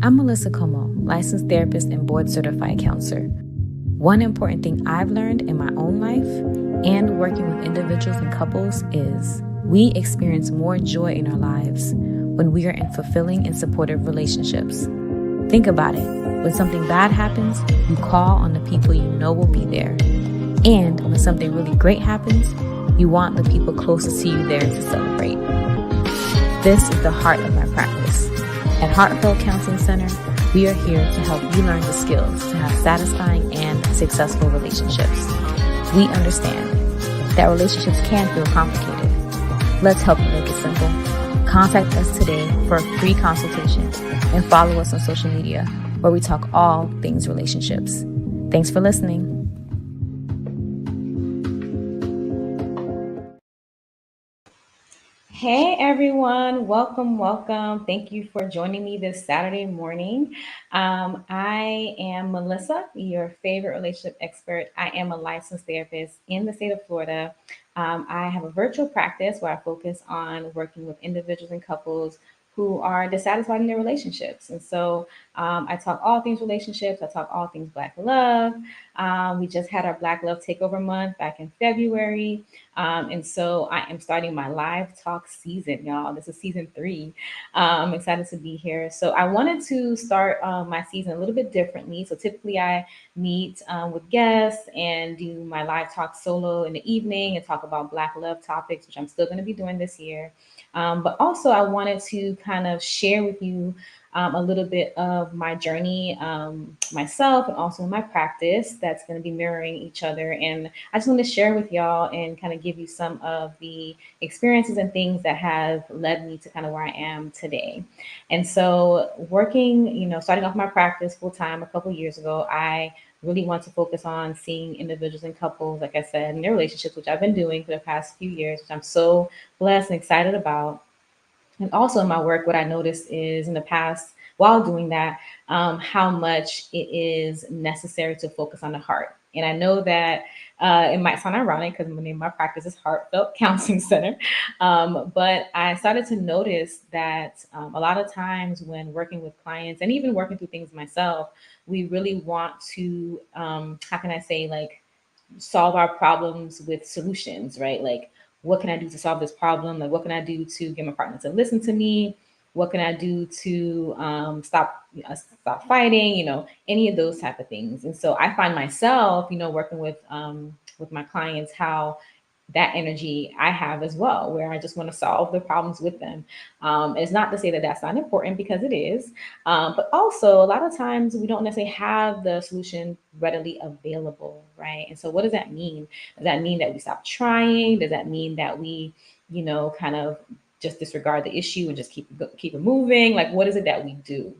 I'm Melissa Como, licensed therapist and board certified counselor. One important thing I've learned in my own life and working with individuals and couples is we experience more joy in our lives when we are in fulfilling and supportive relationships. Think about it. When something bad happens, you call on the people you know will be there. And when something really great happens, you want the people closest to you there to celebrate. This is the heart of my practice. At Heartfelt Counseling Center, we are here to help you learn the skills to have satisfying and successful relationships. We understand that relationships can feel complicated. Let's help you make it simple. Contact us today for a free consultation and follow us on social media where we talk all things relationships. Thanks for listening. Hey everyone, welcome. Thank you for joining me this Saturday morning. I am Melissa, your favorite relationship expert. I am a licensed therapist in the state of Florida. I have a virtual practice where I focus on working with individuals and couples who are dissatisfied in their relationships. And so I talk all things relationships, I talk all things Black love. We just had our Black Love Takeover Month back in February. And so I am starting my live talk season, y'all. This is season 3. I'm excited to be here. So I wanted to start my season a little bit differently. So typically I meet with guests and do my live talk solo in the evening and talk about Black love topics, which I'm still going to be doing this year. But also I wanted to kind of share with you a little bit of my journey myself and also my practice that's going to be mirroring each other. And I just want to share with y'all and kind of give you some of the experiences and things that have led me to kind of where I am today. And so working, starting off my practice full time a couple years ago, I really want to focus on seeing individuals and couples, like I said, in their relationships, which I've been doing for the past few years, which I'm so blessed and excited about. And also in my work, what I noticed is in the past, while doing that, how much it is necessary to focus on the heart. And I know that it might sound ironic because the name of my practice is Heartfelt Counseling Center. But I started to notice that a lot of times when working with clients and even working through things myself, we really want to, how can I say, like, solve our problems with solutions, right? Like, what can I do to solve this problem? Like, what can I do to get my partner to listen to me? What can I do to stop fighting? Any of those type of things. And so I find myself, working with my clients, how that energy I have as well, where I just want to solve the problems with them. It's not to say that that's not important because it is, but also a lot of times we don't necessarily have the solution readily available, right? And so what does that mean? Does that mean that we stop trying? Does that mean that we, kind of just disregard the issue and just keep it moving? Like, what is it that we do?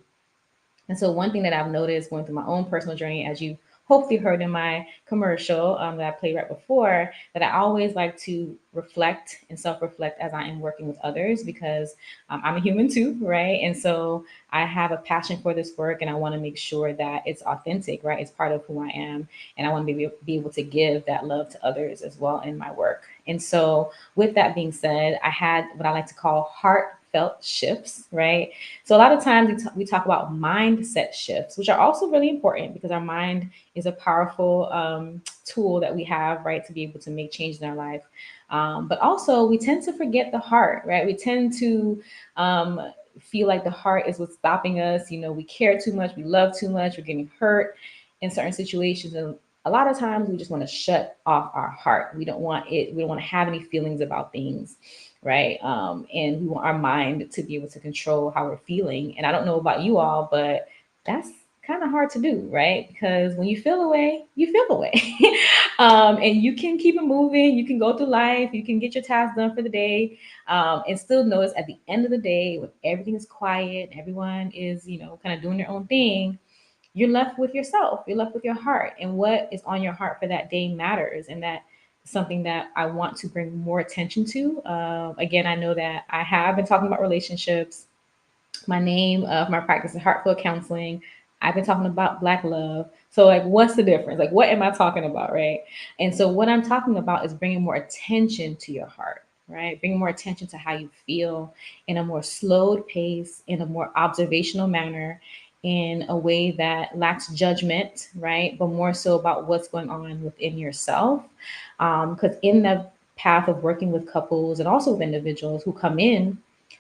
And so one thing that I've noticed going through my own personal journey, as you hopefully heard in my commercial that I played right before, that I always like to reflect and self-reflect as I am working with others because I'm a human too, right? And so I have a passion for this work and I want to make sure that it's authentic, right? It's part of who I am. And I want to be able to give that love to others as well in my work. And so with that being said, I had what I like to call heartfelt shifts, right? So a lot of times we talk about mindset shifts, which are also really important because our mind is a powerful tool that we have, right, to be able to make change in our life. But also we tend to forget the heart, right? We tend to feel like the heart is what's stopping us. We care too much, we love too much, we're getting hurt in certain situations. And a lot of times we just want to shut off our heart. We don't want it. We don't want to have any feelings about things, right? And we want our mind to be able to control how we're feeling. And I don't know about you all, but that's kind of hard to do, right? Because when you feel away, you feel away. And you can keep it moving. You can go through life. You can get your tasks done for the day, and still notice at the end of the day, when everything is quiet, everyone is, kind of doing their own thing, you're left with yourself. You're left with your heart. And what is on your heart for that day matters. And that is something that I want to bring more attention to. Again, I know that I have been talking about relationships. My name of my practice is Heartfelt Counseling. I've been talking about Black love. So, like, what's the difference? Like, what am I talking about, right? And so, what I'm talking about is bringing more attention to your heart, right? Bringing more attention to how you feel in a more slowed pace, in a more observational manner, in a way that lacks judgment, right? But more so about what's going on within yourself. Because in the path of working with couples and also with individuals who come in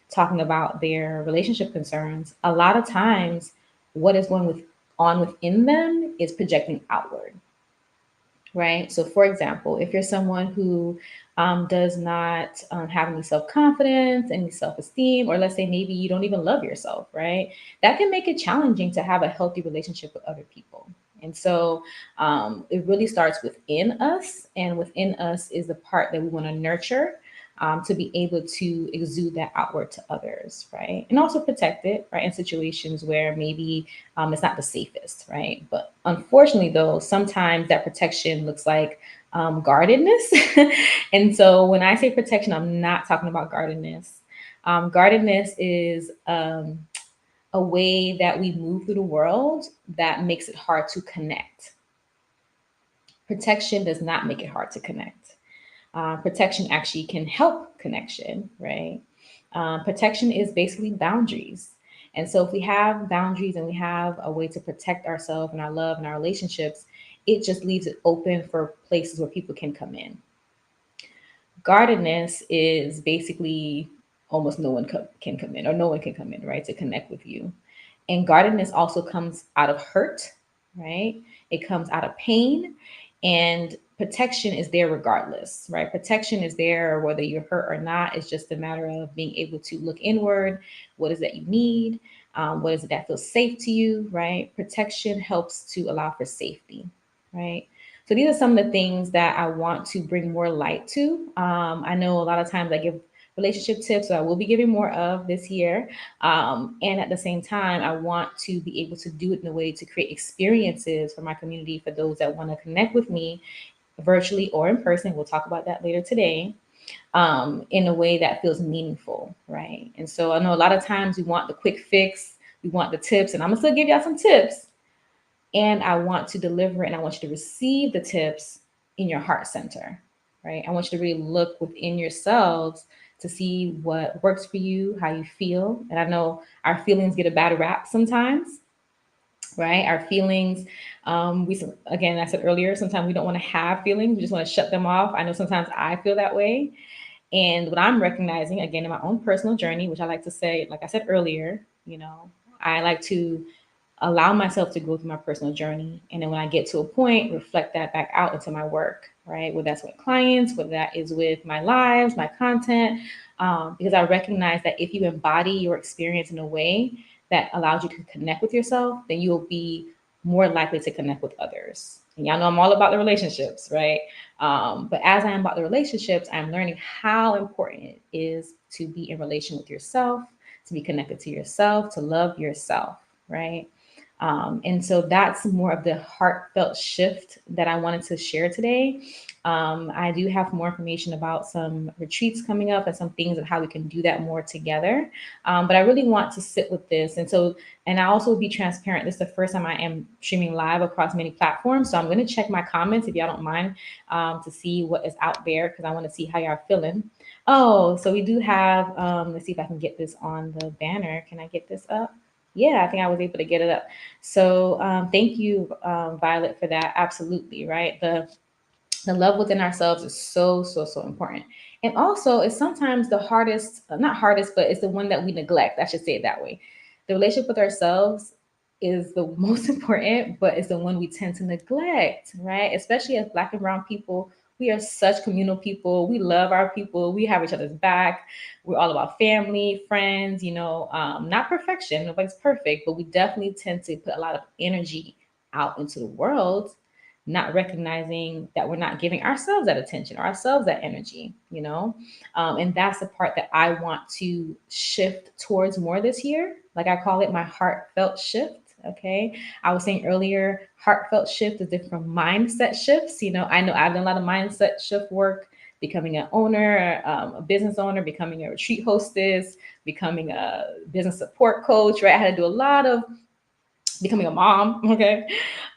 talking about their relationship concerns, a lot of times what is on within them is projecting outward, right? So, for example, if you're someone who does not have any self confidence, any self esteem, or let's say maybe you don't even love yourself, right? That can make it challenging to have a healthy relationship with other people. And so it really starts within us, and within us is the part that we want to nurture to be able to exude that outward to others, right? And also protect it, right? In situations where maybe it's not the safest, right? But unfortunately, though, sometimes that protection looks like guardedness. And so when I say protection, I'm not talking about guardedness. Guardedness is a way that we move through the world that makes it hard to connect. Protection does not make it hard to connect. Protection actually can help connection, right? Protection is basically boundaries. And so, if we have boundaries and we have a way to protect ourselves and our love and our relationships, it just leaves it open for places where people can come in. Guardedness is basically almost no one can come in, or no one can come in, right, to connect with you. And guardedness also comes out of hurt, right? It comes out of pain. And protection is there regardless, right? Protection is there whether you're hurt or not. It's just a matter of being able to look inward. What is that you need? What is it that feels safe to you, right? Protection helps to allow for safety, right? So these are some of the things that I want to bring more light to. I know a lot of times I give relationship tips, so I will be giving more of this year. And at the same time, I want to be able to do it in a way to create experiences for my community, for those that want to connect with me virtually or in person. We'll talk about that later today. In a way that feels meaningful, right? And so I know a lot of times we want the quick fix, we want the tips, and I'm gonna still give y'all some tips, and I want to deliver it, and I want you to receive the tips in your heart center, right? I want you to really look within yourselves to see what works for you, how you feel. And I know our feelings get a bad rap sometimes, right? Our feelings, again, I said earlier, sometimes we don't want to have feelings, we just want to shut them off. I know sometimes I feel that way. And what I'm recognizing, again, in my own personal journey, which I like to say, like I said earlier, I like to allow myself to go through my personal journey. And then when I get to a point, reflect that back out into my work, right? Whether that's with clients, whether that is with my lives, my content, because I recognize that if you embody your experience in a way that allows you to connect with yourself, then you'll be more likely to connect with others. And y'all know I'm all about the relationships, right? But as I am about the relationships, I'm learning how important it is to be in relation with yourself, to be connected to yourself, to love yourself, right? And so that's more of the heartfelt shift that I wanted to share today. I do have more information about some retreats coming up and some things of how we can do that more together. But I really want to sit with this. And I also will be transparent. This is the first time I am streaming live across many platforms. So I'm going to check my comments if y'all don't mind to see what is out there, because I want to see how y'all are feeling. Oh, so we do have, let's see if I can get this on the banner. Can I get this up? Yeah, I think I was able to get it up. So thank you, Violet, for that. Absolutely, right? The love within ourselves is so, so, so important. And also, it's sometimes the hardest, not hardest, but it's the one that we neglect. I should say it that way. The relationship with ourselves is the most important, but it's the one we tend to neglect, right? Especially as Black and Brown people, we are such communal people. We love our people. We have each other's back. We're all about family, friends, not perfection. Nobody's perfect, but we definitely tend to put a lot of energy out into the world, not recognizing that we're not giving ourselves that attention or ourselves that energy. And that's the part that I want to shift towards more this year. Like I call it my heartfelt shift. Okay. I was saying earlier, heartfelt shift is different from mindset shifts. I know I've done a lot of mindset shift work, becoming an owner, a business owner, becoming a retreat hostess, becoming a business support coach, right? I had to do a lot of becoming a mom. Okay.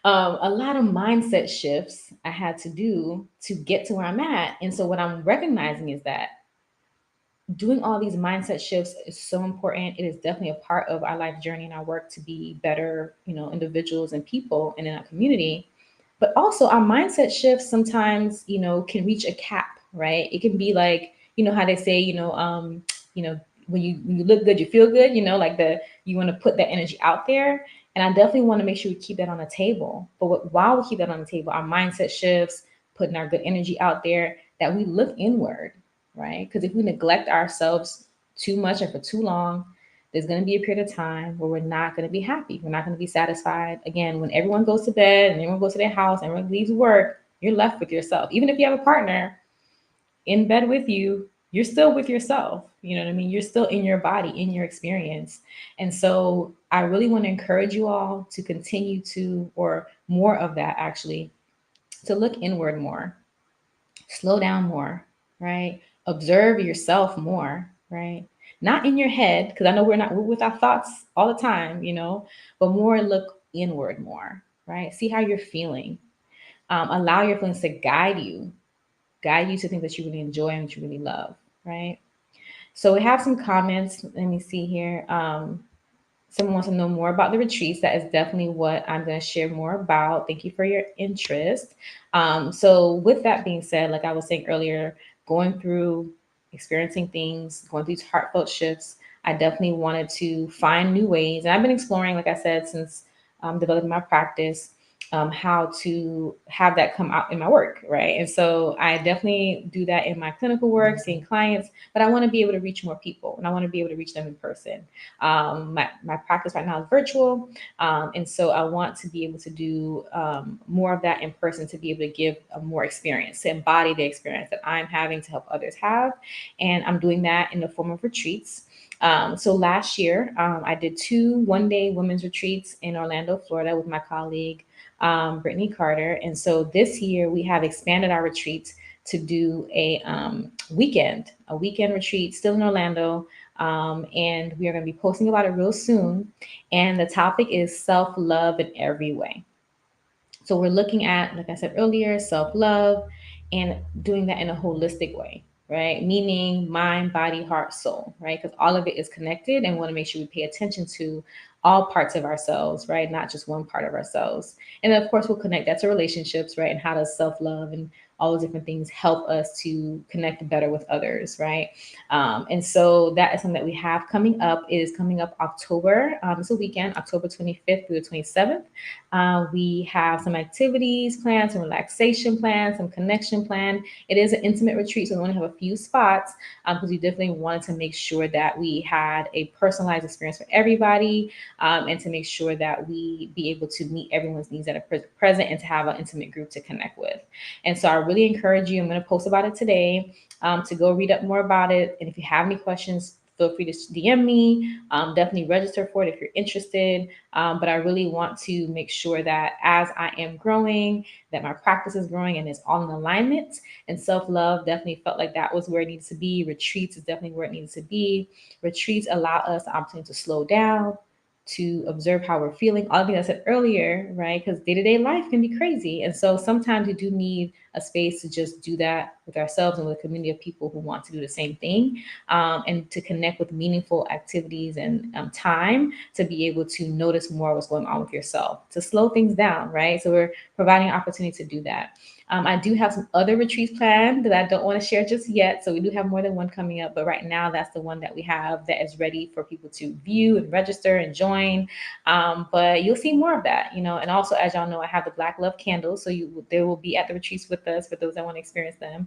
A lot of mindset shifts I had to do to get to where I'm at. And so what I'm recognizing is that doing all these mindset shifts is so important. It is definitely a part of our life journey and our work to be better, individuals and people and in our community. But also our mindset shifts sometimes, can reach a cap, right? It can be like, how they say, you know, when you look good, you feel good, like you want to put that energy out there. And I definitely want to make sure we keep that on the table. But while we keep that on the table, our mindset shifts, putting our good energy out there, that we look inward, right? Because if we neglect ourselves too much and for too long, there's going to be a period of time where we're not going to be happy. We're not going to be satisfied. Again, when everyone goes to bed and everyone goes to their house and everyone leaves work, you're left with yourself. Even if you have a partner in bed with you, you're still with yourself. You know what I mean? You're still in your body, in your experience. And so I really want to encourage you all to continue to, or more of that actually, to look inward more, slow down more, right? Observe yourself more, right? Not in your head, because I know we're with our thoughts all the time, but more look inward more, right? See how you're feeling. Allow your feelings to guide you to things that you really enjoy and that you really love, right? So we have some comments. Let me see here. Someone wants to know more about the retreats. That is definitely what I'm going to share more about. Thank you for your interest. So, with that being said, like I was saying earlier, going through experiencing things, going through these heartfelt shifts, I definitely wanted to find new ways. And I've been exploring, like I said, since developing my practice, how to have that come out in my work, right? And so I definitely do that in my clinical work, seeing clients, but I want to be able to reach more people and I want to be able to reach them in person. My practice right now is virtual. And so I want to be able to do more of that in person, to be able to give a more experience, to embody the experience that I'm having to help others have. And I'm doing that in the form of retreats. So last year, I did 2 one-day women's retreats in Orlando, Florida with my colleague, Brittany Carter. And so this year we have expanded our retreats to do a weekend retreat still in Orlando. And we are going to be posting about it real soon. And the topic is self love in every way. So we're looking at, like I said earlier, self love and doing that in a holistic way, right? Meaning mind, body, heart, soul, right? Because all of it is connected and we want to make sure we pay attention to all parts of ourselves, right? Not just one part of ourselves. And then, of course, we'll connect that to relationships, right? And how does self love and all those different things help us to connect better with others, right? And so that is something that we have coming up. It is coming up October. It's a weekend, October 25th through the 27th. We have some activities planned, some relaxation plans, some connection plan. It is an intimate retreat, so we only have a few spots because we definitely wanted to make sure that we had a personalized experience for everybody, and to make sure that we be able to meet everyone's needs that are present and to have an intimate group to connect with. And so I really encourage you. I'm going to post about it today, to go read up more about it. And if you have any questions, feel free to DM me. Definitely register for it if you're interested. But I really want to make sure that as I am growing, that my practice is growing and it's all in alignment. And self love definitely felt like that was where it needs to be. Retreats is definitely where it needs to be. Retreats allow us the opportunity to slow down, to observe how we're feeling. All the things I said earlier, right? Because day to day life can be crazy. And so sometimes we do need a space to just do that with ourselves and with a community of people who want to do the same thing, and to connect with meaningful activities and time to be able to notice more what's going on with yourself, to slow things down, right? So we're providing an opportunity to do that. I do have some other retreats planned that I don't want to share just yet. So we do have more than one coming up, but right now that's the one that we have that is ready for people to view and register and join. But you'll see more of that, and also, as y'all know, I have the Black Love candles, so they will be at the retreats with us for those that want to experience them.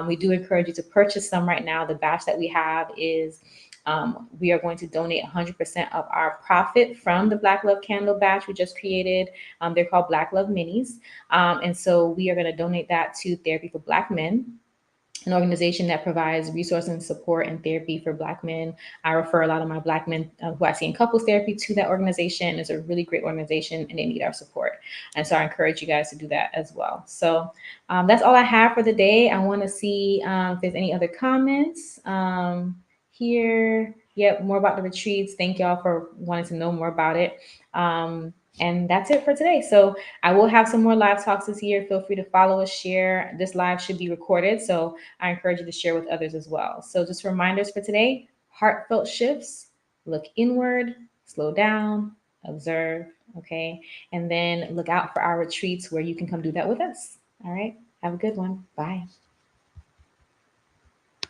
We do encourage you to purchase some right now. The batch that we have is, we are going to donate 100% of our profit from the Black Love Candle batch we just created. They're called Black Love Minis. And so we are going to donate that to Therapy for Black Men, an organization that provides resources and support and therapy for Black men. I refer a lot of my Black men who I see in couples therapy to that organization. It's a really great organization and they need our support. And so I encourage you guys to do that as well. So that's all I have for the day. I want to see if there's any other comments here. Yep, more about the retreats. Thank y'all for wanting to know more about it. And that's it for today. So I will have some more live talks this year. Feel free to follow us, share. This live should be recorded. So I encourage you to share with others as well. So just reminders for today: heartfelt shifts, look inward, slow down, observe. Okay. And then look out for our retreats where you can come do that with us. All right. Have a good one. Bye.